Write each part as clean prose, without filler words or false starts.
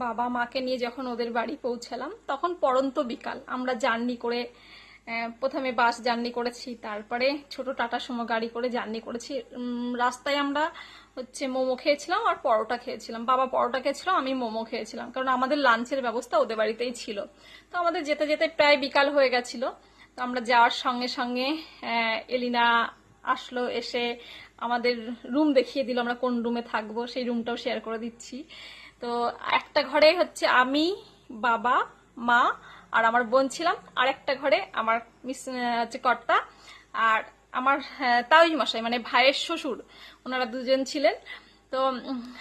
বাবা মাকে নিয়ে যখন ওদের বাড়ি পৌঁছালাম তখন পড়ন্ত বিকাল। আমরা জার্নি করে প্রথমে বাস জার্নি করেছি, তারপরে ছোট টাটা সুমো গাড়ি করে জার্নি করেছি। রাস্তায় আমরা মোমো খেয়েছিলাম আর পরোটা খেয়েছিলাম। বাবা পরোটা খেয়েছিলাম, আমি মোমো খেয়েছিলাম, কারণ আমাদের লাঞ্চের ব্যবস্থা ওদের বাড়িতেই ছিল। তো আমাদের যেতে যেতে প্রায় বিকাল হয়ে গেছিল। তো আমরা যাওয়ার সঙ্গে সঙ্গে এলিনা আসলো, এসে আমাদের রুম দেখিয়ে দিল, আমরা কোন রুমে থাকবো সেই রুমটাও শেয়ার করে দিচ্ছি। তো একটা ঘরে আমি, বাবা, মা আর আমার বোন ছিলাম, আর একটা ঘরে আমার কর্তা আর আমার তাওই মশাই, মানে ভাইয়ের শ্বশুর, ওনারা দুজন ছিলেন। তো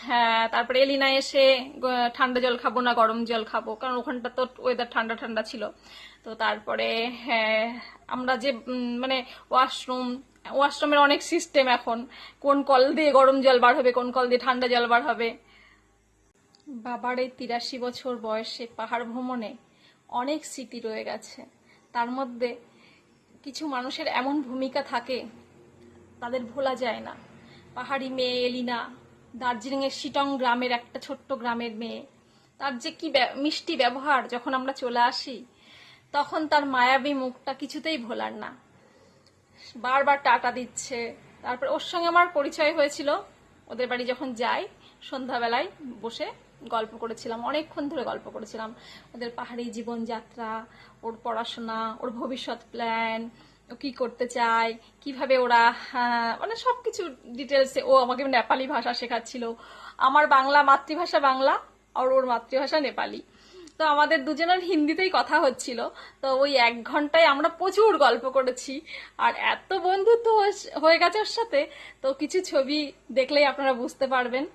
হ্যাঁ, তারপরে এলিনা এসে ঠান্ডা জল খাবো না গরম জল খাবো, কারণ ওখানটা তো ওয়েদার ঠান্ডা ঠান্ডা ছিল। তো তারপরে হ্যাঁ, আমরা যে মানে ওয়াশরুমের অনেক সিস্টেম এখন, কোন কল দিয়ে গরম জল বার হবে, কোন কল দিয়ে ঠান্ডা জল বার হবে। বাবার এই 83 বছর বয়সে পাহাড় ভ্রমণে অনেক স্মৃতি রয়ে গেছে। তার মধ্যে কিছু মানুষের এমন ভূমিকা থাকে, তাদের ভোলা যায় না। পাহাড়ি মেয়ে এলিনা, দার্জিলিংয়ের শিটং গ্রামের একটা ছোট্ট গ্রামের মেয়ে, তার যে কি মিষ্টি ব্যবহার যখন আমরা চলে আসি, তখন তার মায়াবী মুখটা কিছুতেই ভোলার না। বারবার টাটা দিচ্ছে। তারপর ওর সঙ্গে আমার পরিচয় হয়েছিল ওদের বাড়ি যখন যাই, সন্ধ্যাবেলায় বসে গল্প করেছিলাম, অনেকক্ষণ ধরে গল্প করেছিলাম। ওদের পাহাড়ি জীবনযাত্রা, ওর পড়াশোনা, ওর ভবিষ্যৎ প্ল্যান, ও কি করতে চায়, কিভাবে ওরা মানে সবকিছু ডিটেলসে। ও আমাকে নেপালি ভাষা শেখাচ্ছিল। আমার বাংলা, মাতৃভাষা বাংলা, আর ওর মাতৃভাষা নেপালি। তো আমাদের দুজনের হিন্দিতেই কথা হচ্ছিল। তো ওই 1 ঘন্টায় আমরা প্রচুর গল্প করেছি, আর এত বন্ধুত্ব হয়ে গেছে ওর সাথে। তো কিছু ছবি দেখলেই আপনারা বুঝতে পারবেন।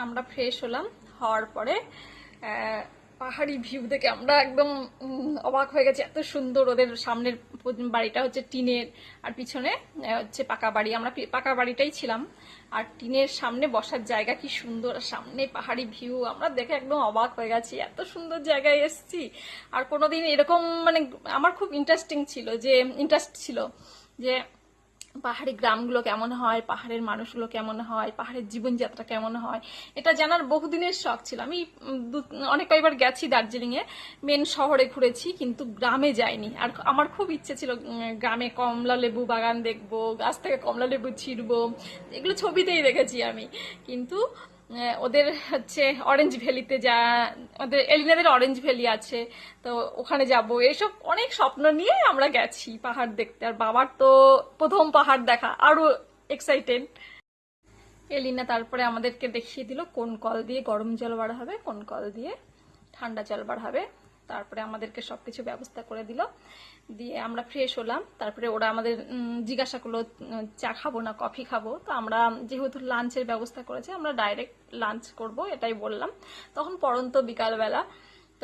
আমরা ফ্রেশ হলাম, হওয়ার পরে পাহাড়ি ভিউ দেখে আমরা একদম অবাক হয়ে গেছি, এত সুন্দর। ওদের সামনের বাড়িটা হচ্ছে টিনের, আর পিছনে হচ্ছে পাকা বাড়ি। আমরা পাকা বাড়িটাই ছিলাম, আর টিনের সামনে বসার জায়গা কি সুন্দর, সামনে পাহাড়ি ভিউ। আমরা দেখে একদম অবাক হয়ে গেছি, এত সুন্দর জায়গায় এসেছি। আর কোনোদিন এরকম মানে আমার খুব ইন্টারেস্ট ছিল যে পাহাড়ি গ্রামগুলো কেমন হয়, পাহাড়ের মানুষগুলো কেমন হয়, পাহাড়ের জীবনযাত্রা কেমন হয়, এটা জানার বহুদিনের শখ ছিল। আমি অনেক কয়েকবার গেছি দার্জিলিংয়ে, মেন শহরে ঘুরেছি, কিন্তু গ্রামে যাইনি। আর আমার খুব ইচ্ছে ছিল গ্রামে কমলা লেবু বাগান দেখবো, গাছ থেকে কমলা লেবু ছিঁড়বো, এগুলো ছবিতেই দেখেছি আমি। কিন্তু ওদের অরেঞ্জ ভ্যালিতে ওদের এলিনাদের অরেঞ্জ ভ্যালি আছে, তো ওখানে যাব, এইসব অনেক স্বপ্ন নিয়ে আমরা গেছি পাহাড় দেখতে। আর বাবার তো প্রথম পাহাড় দেখা, আরো এক্সাইটেড। এলিনা তারপরে আমাদেরকে দেখিয়ে দিল কোন কল দিয়ে গরম জল বার হবে, কোন কল দিয়ে ঠান্ডা জল বার হবে। তারপরে আমাদেরকে সবকিছু ব্যবস্থা করে দিল, দিয়ে আমরা ফ্রেশ হলাম। তারপরে ওরা আমাদের জিজ্ঞাসা করলো চা খাবো না কফি খাবো। তো আমরা যেহেতু লাঞ্চের ব্যবস্থা করেছি, আমরা ডাইরেক্ট লাঞ্চ করব এটাই বললাম। তখন পড়ন্ত বিকালবেলা। তো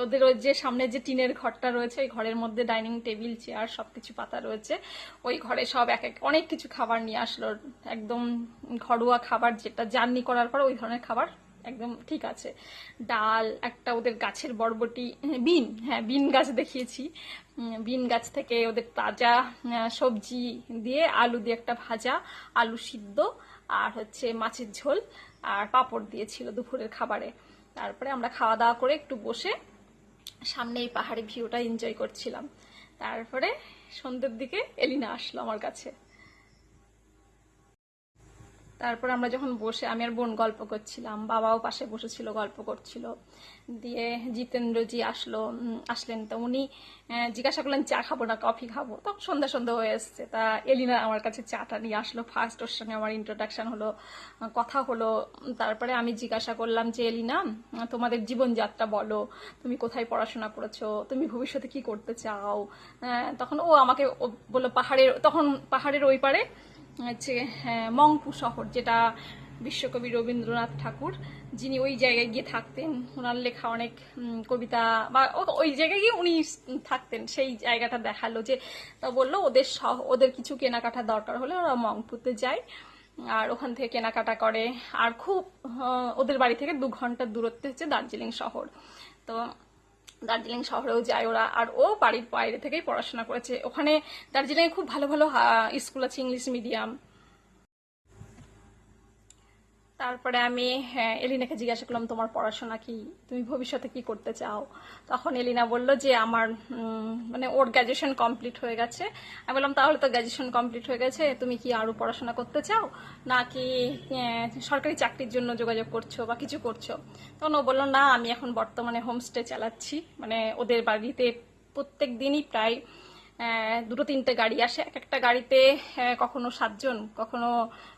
ওদের ওই যে সামনে যে টিনের ঘরটা রয়েছে, ওই ঘরের মধ্যে ডাইনিং টেবিল চেয়ার সবকিছু পাতা রয়েছে। ওই ঘরে সব এক এক অনেক কিছু খাবার নিয়ে আসলো, একদম ঘরোয়া খাবার, যেটা জার্নি করার পর ওই ধরনের খাবার একদম ঠিক আছে। ডাল, একটা ওদের গাছের বরবটি, বিন গাছ দেখিয়েছি। বিন গাছ থেকে ওদের তাজা সবজি দিয়ে, আলু দিয়ে একটা ভাজা, আলু সিদ্ধ, আর মাছের ঝোল, আর পাঁপড় দিয়েছিল দুপুরের খাবারে। তারপরে আমরা খাওয়া দাওয়া করে একটু বসে সামনে এই পাহাড়ি ভিউটা এনজয় করছিলাম। তারপরে সন্ধ্যের দিকে এলিনা আসলো আমার কাছে। তারপর আমরা যখন বসে, আমি আর বোন গল্প করছিলাম, বাবাও পাশে বসেছিল গল্প করছিল। দিয়ে জিতেন্দ্রজি আসলেন। তো উনি জিজ্ঞাসা করলেন চা খাবো না কফি খাবো। তখন সন্ধ্যা সন্ধ্যা হয়ে এসছে। তা এলিনা আমার কাছে চাটা নিয়ে আসলো ফার্স্ট, ওর সঙ্গে আমার ইন্ট্রোডাকশন হলো, কথা হলো। তারপরে আমি জিজ্ঞাসা করলাম যে এলিনা, তোমাদের জীবনযাত্রা বলো, তুমি কোথায় পড়াশোনা করেছো, তুমি ভবিষ্যতে কি করতে চাও। তখন ও আমাকে বললো তখন পাহাড়ের ওই পারে মংপু শহর, যেটা বিশ্বকবি রবীন্দ্রনাথ ঠাকুর, যিনি ওই জায়গায় গিয়ে থাকতেন, ওনার লেখা অনেক কবিতা, বা ওই জায়গায় গিয়ে উনি থাকতেন, সেই জায়গাটা দেখালো। যে তা বললো ওদের কিছু কেনাকাটা দরকার হলে ওরা মংপুতে যায়, আর ওখান থেকে কেনাকাটা করে। আর খুব ওদের বাড়ি থেকে 2 ঘন্টার দূরত্বে দার্জিলিং শহর। তো দার্জিলিং শহরেও যায় ওরা। আর ও বাড়ির বাইরে থেকেই পড়াশোনা করেছে ওখানে। দার্জিলিংয়ে খুব ভালো ভালো স্কুল আছে, ইংলিশ মিডিয়াম। তারপরে আমি এলিনাকে জিজ্ঞাসা করলাম তোমার পড়াশোনা কি, তুমি ভবিষ্যতে কি করতে চাও। তখন এলিনা বলল যে আমার মানে ওর গ্র্যাজুয়েশন কমপ্লিট হয়ে গেছে। আমি বললাম তাহলে তো গ্র্যাজুয়েশন কমপ্লিট হয়ে গেছে, তুমি কি আরো পড়াশোনা করতে চাও নাকি সরকারি চাকরির জন্য যোগাযোগ করছো বা কিছু করছো। তখন ও বললো না, আমি এখন বর্তমানে হোমস্টে চালাচ্ছি, মানে ওদের বাড়িতে প্রত্যেক দিনই প্রায় 2-3টে গাড়ি আসে। এক একটা গাড়িতে কখনো 7জন, কখনো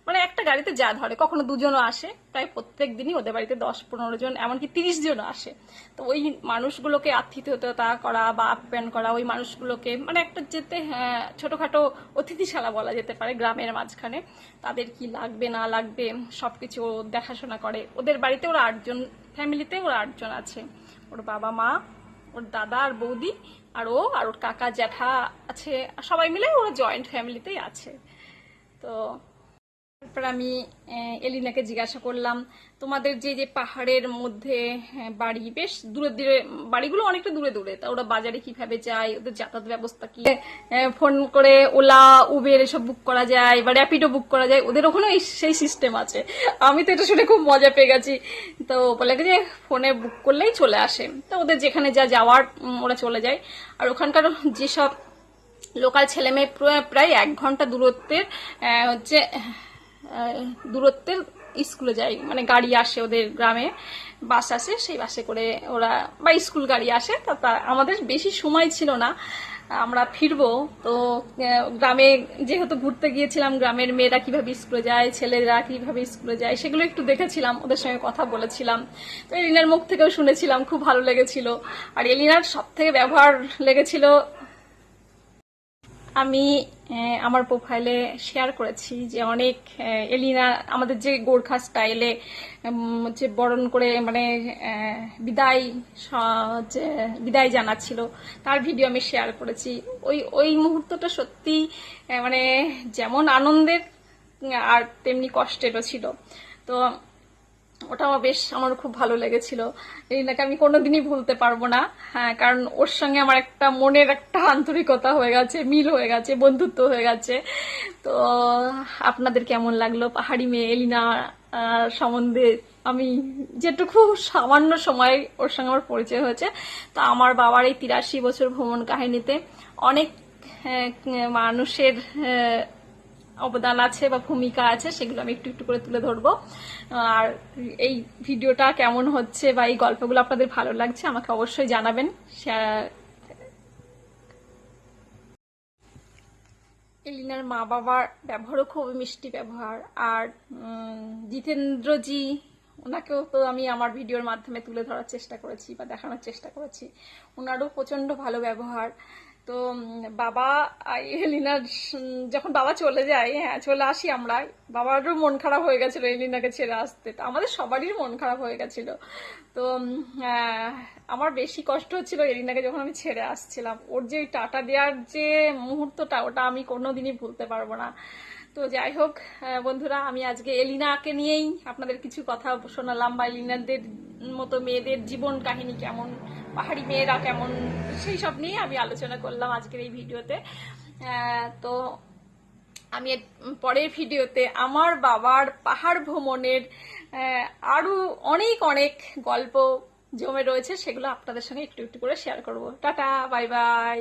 মানে একটা গাড়িতে যা ধরে, কখনো 2জনও আসে। প্রায় প্রত্যেক দিনই ওদের বাড়িতে 10-15 জন, এমনকি 30জনও আসে। তো ওই মানুষগুলোকে আতিথেয়তা করা বা আপ্যায়ন করা, ওই মানুষগুলোকে মানে একটা যেতে ছোটখাটো অতিথিশালা বলা যেতে পারে গ্রামের মাঝখানে। তাদের কি লাগবে না লাগবে সবকিছু দেখাশোনা করে। ওদের বাড়িতে ওরা 8জন, ফ্যামিলিতে ওরা 8জন আছে, ওর বাবা মা, ওর দাদা আর বৌদি আর ও আর ওর কাকা জ্যাঠা আছে, সবাই মিলে ওরা জয়েন্ট ফ্যামিলিতেই আছে। তো তারপর আমি এলিনাকে জিজ্ঞাসা করলাম তোমাদের যে যে পাহাড়ের মধ্যে বাড়ি, বেশ দূরে দূরে বাড়িগুলো, অনেকটা দূরে দূরে, তা ওরা বাজারে কিভাবে যায়, ওদের যাতায়াত ব্যবস্থা কি, ফোন করে ওলা উবের এসব বুক করা যায় বা র্যাপিডো বুক করা যায়, ওদের ওখানেও সেই সিস্টেম আছে। আমি তো এটা শুনে খুব মজা পেয়ে গেছি। তো বলে যে ফোনে বুক করলেই চলে আসে, তো ওদের যেখানে যা যাওয়ার ওরা চলে যায়। আর ওখানকার যেসব লোকাল ছেলে মেয়ে প্রায় 1 ঘন্টা দূরত্বের হচ্ছে দূরত্বের স্কুলে যায়, মানে গাড়ি আসে ওদের গ্রামে, বাস আসে, সেই বাসে করে ওরা বা স্কুল গাড়ি আসে। তা আমাদের বেশি সময় ছিল না, আমরা ফিরবো। তো গ্রামে যেহেতু ঘুরতে গিয়েছিলাম, গ্রামের মেয়েরা কিভাবে স্কুলে যায়, ছেলেরা কিভাবে স্কুলে যায়, সেগুলো একটু দেখেছিলাম, ওদের সঙ্গে কথা বলেছিলাম। তো এলিনার মুখ থেকেও শুনেছিলাম, খুব ভালো লেগেছিল। আর এলিনার সব থেকে ব্যবহার লেগেছিল, আমি আমার প্রোফাইলে শেয়ার করেছি যে অনেক এলিনা আমাদের যে গোর্খা স্টাইলে যে বরণ করে মানে বিদায় জানাচ্ছিল, তার ভিডিও আমি শেয়ার করেছি। ওই ওই মুহূর্তটা সত্যি মানে যেমন আনন্দের আর তেমনি কষ্টেরও ছিল। তো ওটাও বেশ আমার খুব ভালো লেগেছিল। এলিনাকে আমি কোনোদিনই ভুলতে পারবো না। হ্যাঁ, কারণ ওর সঙ্গে আমার একটা মনের একটা আন্তরিকতা হয়ে গেছে, মিল হয়ে গেছে, বন্ধুত্ব হয়ে গেছে। তো আপনাদের কেমন লাগলো পাহাড়ি মেয়ে এলিনা সম্বন্ধে আমি যেটুকু সামান্য সময় ওর সঙ্গে আমার পরিচয় হয়েছে। তো আমার বাবার এই 83 বছর ভ্রমণ কাহিনীতে অনেক মানুষের অবদান আছে বা ভূমিকা আছে, সেগুলো আমি একটু একটু করে তুলে ধরবো। আর এই ভিডিওটা কেমন হচ্ছে বা এই গল্পগুলো আপনাদের ভালো লাগছে আমাকে অবশ্যই জানাবেন। এলিনার মা বাবার ব্যবহারও খুব মিষ্টি ব্যবহার। আর জিতেন্দ্রজি, ওনাকেও তো আমি আমার ভিডিওর মাধ্যমে তুলে ধরার চেষ্টা করেছি বা দেখানোর চেষ্টা করেছি, ওনারও প্রচন্ড ভালো ব্যবহার। তো বাবা এলিনার যখন বাবা চলে যায়, হ্যাঁ চলে আসি আমরা, বাবারও মন খারাপ হয়ে গেছিল এলিনাকে ছেড়ে আসতে। তো আমাদের সবারই মন খারাপ হয়ে গেছিল। তো আমার বেশি কষ্ট হচ্ছিল এলিনাকে যখন আমি ছেড়ে আসছিলাম। ওর যে টাটা দেওয়ার যে মুহূর্তটা, ওটা আমি কোনোদিনই ভুলতে পারবো না। তো যাই হোক বন্ধুরা, আমি আজকে এলিনাকে নিয়েই আপনাদের কিছু কথা শোনালাম, বা এলিনাদের মতো মেয়েদের জীবন কাহিনী কেমন, পাহাড়ি মেয়েরা কেমন, সেই সব নিয়ে আমি আলোচনা করলাম আজকের এই ভিডিওতে। তো আমি পরের ভিডিওতে আমার বাবার পাহাড় ভ্রমণের আরো অনেক অনেক গল্প জমে রয়েছে, সেগুলো আপনাদের সঙ্গে একটু একটু করে শেয়ার করব। Tata, bye bye.